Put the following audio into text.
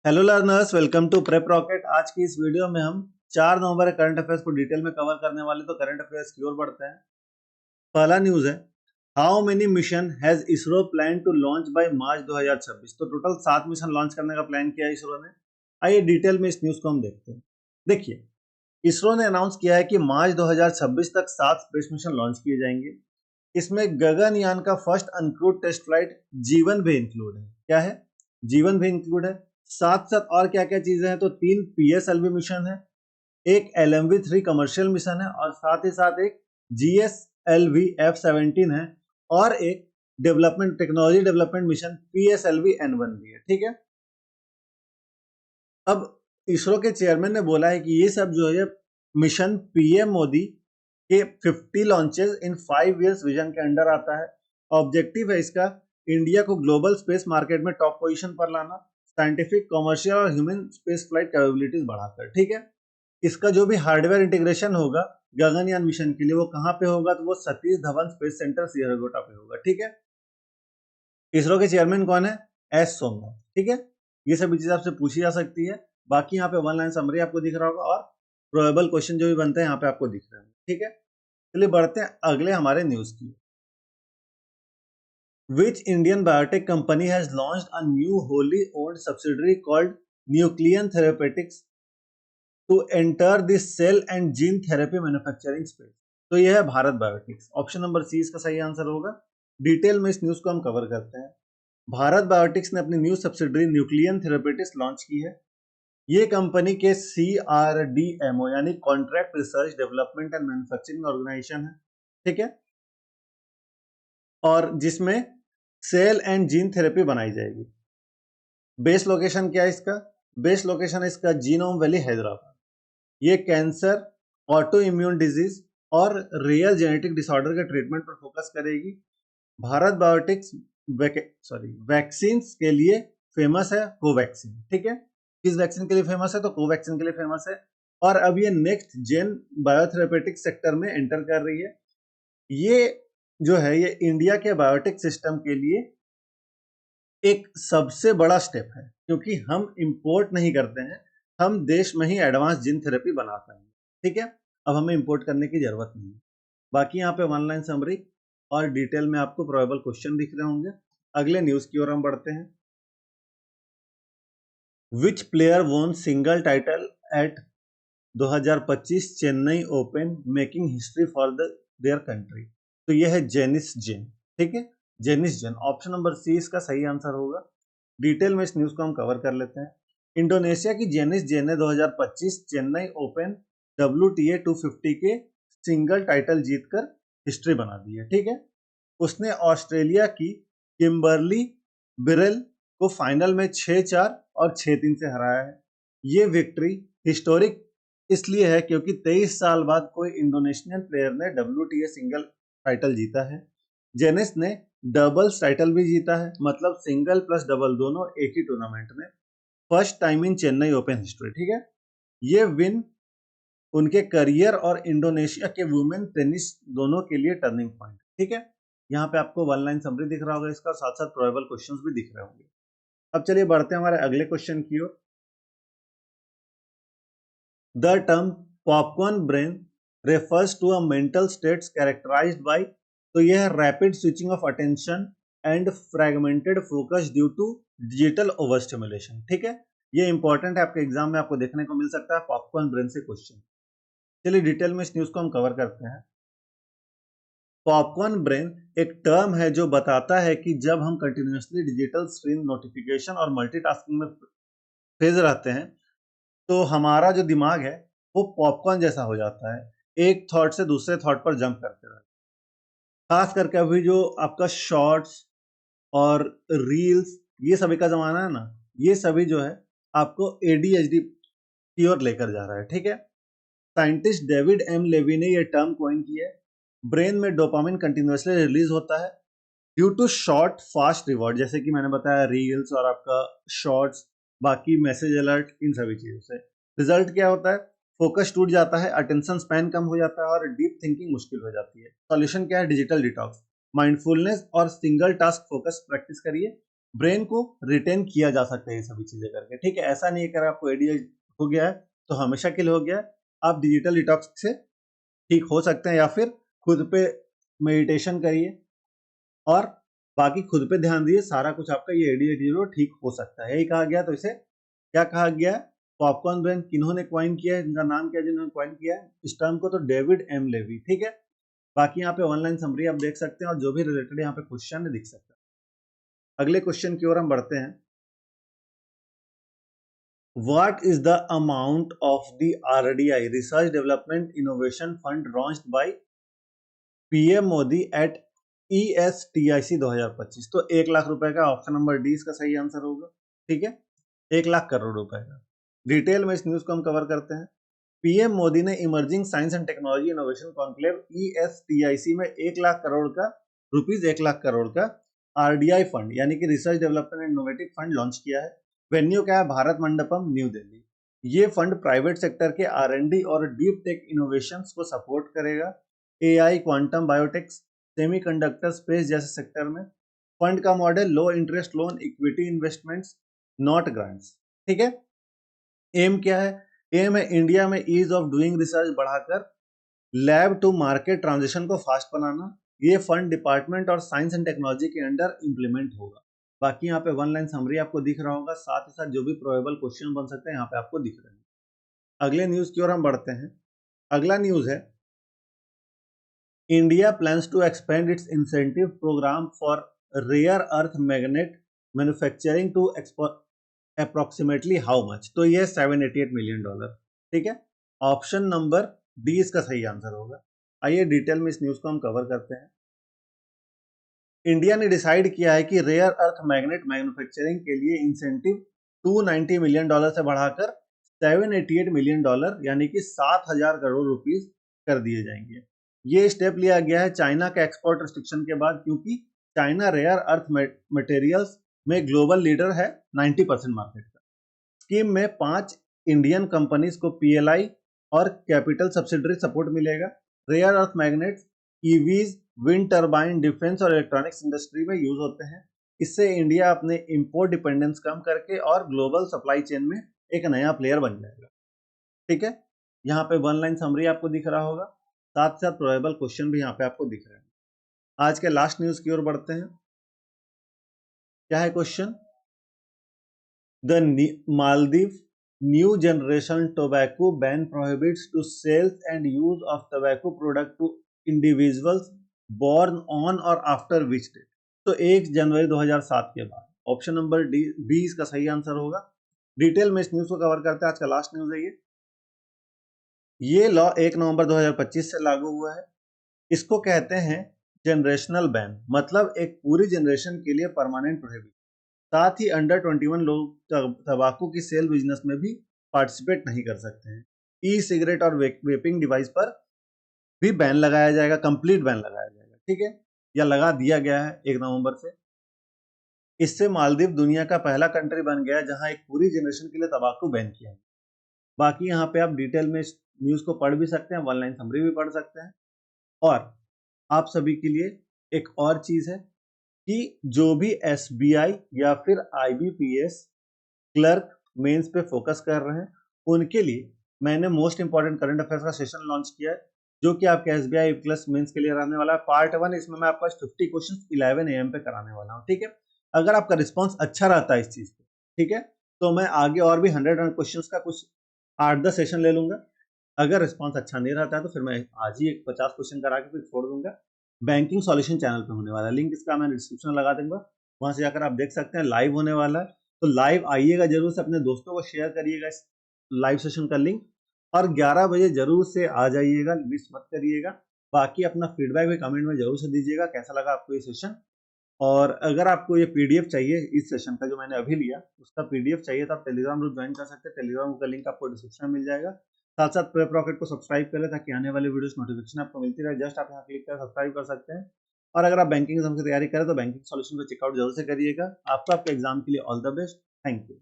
Hello learners, welcome to Prep Rocket. आज की इस वीडियो में हम 4 नवंबर करंट अफेयर्स को डिटेल में कवर करने वाले। तो करंट अफेयर्स की ओर बढ़ते हैं। पहला न्यूज है, how many mission has ISRO plan to launch by March 2026। तो टोटल 7 मिशन लॉन्च करने का प्लान किया है इसरो ने। आइए डिटेल में इस न्यूज को हम देखते हैं। देखिए, इसरो ने अनाउंस किया है कि मार्च 2026 तक 7 स्पेस मिशन लॉन्च किए जाएंगे। इसमें गगनयान का फर्स्ट अनक्रूड टेस्ट फ्लाइट जीवन भी इंक्लूड है। क्या है? जीवन भी इंक्लूड है। साथ साथ और क्या क्या चीजें हैं, तो 3 पीएसएलवी मिशन है, एक LMV-3 कमर्शियल मिशन है और साथ ही साथ एक GSLV F-17 है और एक development technology development mission PSLV-N1 भी है। ठीक है। अब इसरो के चेयरमैन ने बोला है कि ये सब जो है मिशन पीएम मोदी के 50 लॉन्चेस इन 5 इयर्स विजन के अंडर आता है। ऑब्जेक्टिव है इसका इंडिया को ग्लोबल स्पेस मार्केट में टॉप पोजीशन पर लाना, साइंटिफिक, कमर्शियल और ह्यूमन स्पेस फ्लाइट कैपेबिलिटीज बढ़ाकर। ठीक है। इसका जो भी हार्डवेयर इंटीग्रेशन होगा गगनयान मिशन के लिए, वो कहां पे होगा? तो वो सतीश धवन स्पेस सेंटर श्रीहरिकोटा पे होगा। ठीक है। इसरो के चेयरमैन कौन है? एस सोमनाथ। ठीक है। ये सभी चीजें आपसे पूछी जा सकती है। बाकी यहाँ पे वन लाइन समरी आपको दिख रहा होगा और प्रोबेबल क्वेश्चन जो भी बनते हैं यहाँ पे आपको दिख रहे होंगे। ठीक है। चलिए बढ़ते हैं अगले हमारे न्यूज की। Which Indian biotech company has launched a new wholly owned subsidiary called Nuclean Therapeutics to enter the cell and gene therapy manufacturing space? तो यह है Bharat Biotech's. Option number C इसका सही आंसर होगा। डिटेल में इस न्यूज को हम कवर करते हैं। भारत बायोटेक्स ने अपनी new subsidiary Nucleon therapeutics launch की है। ये कंपनी के CRDMO यानी contract research development and manufacturing organisation है। ठीक है। और जिसमें सेल एंड जीन थेरेपी बनाई जाएगी। बेस लोकेशन क्या है इसका? बेस लोकेशन है इसका जीनोम वैली, हैदराबाद। ये कैंसर, ऑटो इम्यून डिजीज और रेयर जेनेटिक डिसऑर्डर के ट्रीटमेंट पर फोकस करेगी। भारत बायोटेक्स वैक्सीन के लिए फेमस है, कोवैक्सीन। ठीक है। किस वैक्सीन के लिए फेमस है? तो कोवैक्सीन के लिए फेमस है। और अब ये नेक्स्ट जेन बायोथेरेपेटिक सेक्टर में एंटर कर रही है। ये जो है ये इंडिया के बायोटेक सिस्टम के लिए एक सबसे बड़ा स्टेप है, क्योंकि हम इंपोर्ट नहीं करते हैं, हम देश में ही एडवांस जीन थेरेपी बनाते हैं। ठीक है। अब हमें इंपोर्ट करने की जरूरत नहीं है। बाकी यहाँ पे वन लाइन समरी और डिटेल में आपको प्रोबेबल क्वेश्चन दिख रहे होंगे। अगले न्यूज की ओर हम बढ़ते हैं। Which player won single title at 2025 Chennai open making history for their country? तो यह है जेनिस जेन। ठीक है। Janice Tjen, option number C इसका सही आंसर होगा। डिटेल में इस न्यूज को हम कवर कर लेते हैं। इंडोनेशिया की जेनिस जेन ने 2025 चेन्नई ओपन WTA 250 के सिंगल टाइटल जीतकर हिस्ट्री बना दी है। ठीक है। उसने ऑस्ट्रेलिया की किम्बरली बिरेल को फाइनल में 6-4 और 6-3 से हराया है। ये विक्ट्री हिस्टोरिक इसलिए है क्योंकि 23 साल बाद कोई इंडोनेशियन प्लेयर ने WTA सिंगल टाइटल जीता है। जेनिस ने डबल्स टाइटल भी जीता है, मतलब सिंगल प्लस डबल दोनों एक ही टूर्नामेंट में। First time in Chennai open history. ठीक है। ये विन उनके करियर और इंडोनेशिया के वुमेन टेनिस दोनों के लिए टर्निंग पॉइंट। ठीक है। यहाँ पे आपको वन लाइन समरी दिख रहा होगा इसका, साथ साथ प्रोबेबल क्वेश्चंस भी दिख रहे होंगे। अब चलिए बढ़ते हैं हमारे अगले क्वेश्चन की ओर। The term popcorn brain refers to a mental states characterized by, तो यह है rapid switching of attention and fragmented focus due to digital over stimulation. ठीक है। ये इंपॉर्टेंट है, आपके एग्जाम में आपको देखने को मिल सकता है पॉपकॉर्न ब्रेन से क्वेश्चन। चलिए डिटेल में इस न्यूज को हम कवर करते हैं। पॉपकॉर्न ब्रेन एक टर्म है जो बताता है कि जब हम कंटिन्यूसली डिजिटल स्क्रीन नोटिफिकेशन और मल्टीटास्किंग में फेज रहते हैं तो हमारा जो दिमाग है वो पॉपकॉर्न जैसा हो जाता है, एक थॉट से दूसरे थॉट पर जंप करते रहता है। खास करके अभी जो आपका शॉर्ट्स और रील्स ये सभी का जमाना है ना, ये सभी जो है आपको ADHD की ओर लेकर जा रहा है। ठीक है। साइंटिस्ट डेविड M लेवी ने यह टर्म कॉइन की है। ब्रेन में डोपामिन कंटिन्यूअसली रिलीज होता है due to short fast reward, जैसे कि मैंने बताया रील्स और आपका शॉर्ट्स, बाकी मैसेज अलर्ट, इन सभी चीजों से रिजल्ट क्या होता है? फोकस टूट जाता है, अटेंशन स्पैन कम हो जाता है और डीप थिंकिंग मुश्किल हो जाती है। सॉल्यूशन क्या है? डिजिटल डिटॉक्स, माइंडफुलनेस और सिंगल टास्क फोकस प्रैक्टिस करिए। ब्रेन को रिटेन किया जा सकता है ये सभी चीजें करके, ठीक है। ऐसा नहीं है कि अगर आपको एडीएचडी हो गया है तो हमेशा के लिए हो गया है, आप डिजिटल डिटॉक्स से ठीक हो सकते हैं, या फिर खुद पे मेडिटेशन करिए और बाकी खुद पे ध्यान दिए, सारा कुछ आपका ये एडीएचडी ठीक हो सकता है, यही कहा गया। तो इसे क्या कहा गया है? Popcorn brain. किन्होंने क्वाइन किया है, इनका नाम क्या है जिन्होंने क्वाइन किया है इस टर्म को? तो डेविड एम लेवी, ठीक है। बाकी यहाँ पे ऑनलाइन समरी आप देख सकते हैं और जो भी रिलेटेड यहाँ पे क्वेश्चन है दिख सकता है। अगले क्वेश्चन की ओर हम बढ़ते हैं। What is the amount of the RDI Research Development Innovation Fund launched by PM Modi at ESTIC 2025? तो 1 लाख रुपए का ऑप्शन नंबर डी इसका सही आंसर होगा, ठीक है। 1 लाख करोड़ रुपए का। डिटेल में इस न्यूज को हम कवर करते हैं। पीएम मोदी ने emerging science and technology innovation conclave ESTIC में 1 लाख करोड़ का ₹1 लाख करोड़ का RDI फंड यानी कि research development and innovative fund launch किया है। वेन्यू क्या है? भारत मंडपम, न्यू दिल्ली। ये फंड प्राइवेट सेक्टर के R&D और डीप टेक इनोवेशंस को सपोर्ट करेगा। AI, quantum, biotechs, semiconductor, space जैसे सेक्टर में। फंड का model low interest loan, equity investments, not grants, ठीक है। एम क्या है? एम है इंडिया में ईज ऑफ डूइंग रिसर्च बढ़ाकर लैब टू मार्केट ट्रांजिशन को फास्ट बनाना। ये फंड डिपार्टमेंट और साइंस एंड टेक्नोलॉजी के अंडर इंप्लीमेंट होगा। बाकी यहाँ पे वन लाइन समरी आपको दिख रहा होगा, साथ ही साथ जो भी प्रोबेबल क्वेश्चन बन सकते हैं यहाँ पे आपको दिख रहे हैं। अगले न्यूज की ओर हम बढ़ते हैं। अगला न्यूज है India plans to expand its incentive programme for rare earth magnet manufacturing to approximately how much? तो ये $788 मिलियन, ठीक है। ऑप्शन नंबर डी इसका सही आंसर होगा। आइए डिटेल में इस न्यूज को हम कवर करते हैं। इंडिया ने डिसाइड किया है कि रेयर अर्थ मैग्नेट मैन्युफैक्चरिंग के लिए इंसेंटिव $290 मिलियन से बढ़ाकर $788 मिलियन यानी कि 7,000 करोड़ रुपीस कर दिए जाएंगे। ये स्टेप लिया गया है चाइना के एक्सपोर्ट रिस्ट्रिक्शन के बाद, क्योंकि चाइना रेयर अर्थ मटेरियल्स में ग्लोबल लीडर है 90% मार्केट का। स्कीम में 5 इंडियन कंपनीज को PLI और कैपिटल सब्सिडरी सपोर्ट मिलेगा। Rare earth magnets EVs, wind turbine, defence और इलेक्ट्रॉनिक्स इंडस्ट्री में यूज होते हैं। इससे इंडिया अपने इंपोर्ट डिपेंडेंस कम करके और ग्लोबल सप्लाई चेन में एक नया प्लेयर बन जाएगा, ठीक है। यहाँ पे वन लाइन समरी आपको दिख रहा होगा, साथ साथ प्रोबेबल क्वेश्चन भी यहाँ पे आपको दिख रहे हैं। आज के लास्ट न्यूज की ओर बढ़ते हैं। क्या है question? The Maldives new generation tobacco ban prohibits to sales and use of tobacco product to individuals born on or after which date? तो 1 जनवरी 2007 के बाद। ऑप्शन नंबर डी बी इसका सही आंसर होगा। डिटेल में इस न्यूज को कवर करते हैं। आज का लास्ट न्यूज है ये लॉ 1 नवंबर 2025 से लागू हुआ है। इसको कहते हैं जनरेशनल बैन, मतलब एक पूरी जनरेशन के लिए परमानेंट प्रोहिबिट। साथ ही अंडर 21 लोग तंबाकू की सेल बिजनेस में भी पार्टिसिपेट नहीं कर सकते हैं। ई सिगरेट और वेपिंग डिवाइस पर भी बैन लगाया जाएगा, कंप्लीट बैन लगाया जाएगा, ठीक है, या लगा दिया गया है 1 नवंबर से। इससे मालदीव दुनिया का पहला कंट्री बन गया जहां एक पूरी जनरेशन के लिए तंबाकू बैन किया है। बाकी यहाँ पे आप डिटेल में इस न्यूज को पढ़ भी सकते हैं, वन लाइन समरी भी पढ़ सकते हैं। और आप सभी के लिए एक और चीज है कि जो भी SBI या फिर IBPS क्लर्क मेंस पे फोकस कर रहे हैं उनके लिए मैंने मोस्ट इंपॉर्टेंट करंट अफेयर्स का सेशन लॉन्च किया है, जो कि आपके SBI प्लस मेंस के लिए रहने वाला है। पार्ट 1 इसमें मैं आपका 50 क्वेश्चंस 11 AM पे कराने वाला हूँ, ठीक है। अगर आपका रिस्पॉन्स अच्छा रहता है इस चीज पे, ठीक है, तो मैं आगे और भी 100 क्वेश्चंस का कुछ 8-10 सेशन ले लूंगा। अगर रिस्पॉन्स अच्छा नहीं रहता है तो फिर मैं आज ही 50 क्वेश्चन करा के फिर छोड़ दूंगा। बैंकिंग सॉल्यूशन चैनल पे होने वाला है, लिंक इसका मैं डिस्क्रिप्शन में लगा दूंगा, वहां से जाकर आप देख सकते हैं। लाइव होने वाला है, तो लाइव आइएगा जरूर से, अपने दोस्तों को शेयर करिएगा इस लाइव सेशन का लिंक, और 11 बजे जरूर से आ जाइएगा, मिस मत करिएगा। बाकी अपना फीडबैक भी कमेंट में जरूर से दीजिएगा, कैसा लगा आपको ये सेशन। और अगर आपको ये PDF चाहिए इस सेशन का जो मैंने अभी लिया, उसका PDF चाहिए तो आप टेलीग्राम ग्रुप ज्वाइन कर सकते हैं। टेलीग्राम का लिंक आपको डिस्क्रिप्शन में मिल जाएगा। साथ साथ प्रेप रॉकेट को सब्सक्राइब कर ले ताकि आने वाले वीडियोस नोटिफिकेशन आपको मिलती रहे। जस्ट आप यहाँ क्लिक कर सब्सक्राइब कर सकते हैं। और अगर आप बैंकिंग एग्जाम की तैयारी करें तो बैंकिंग सॉल्यूशन को चेकआउट जरूर से करिएगा। आपको आपके एग्जाम के लिए all the best. Thank you.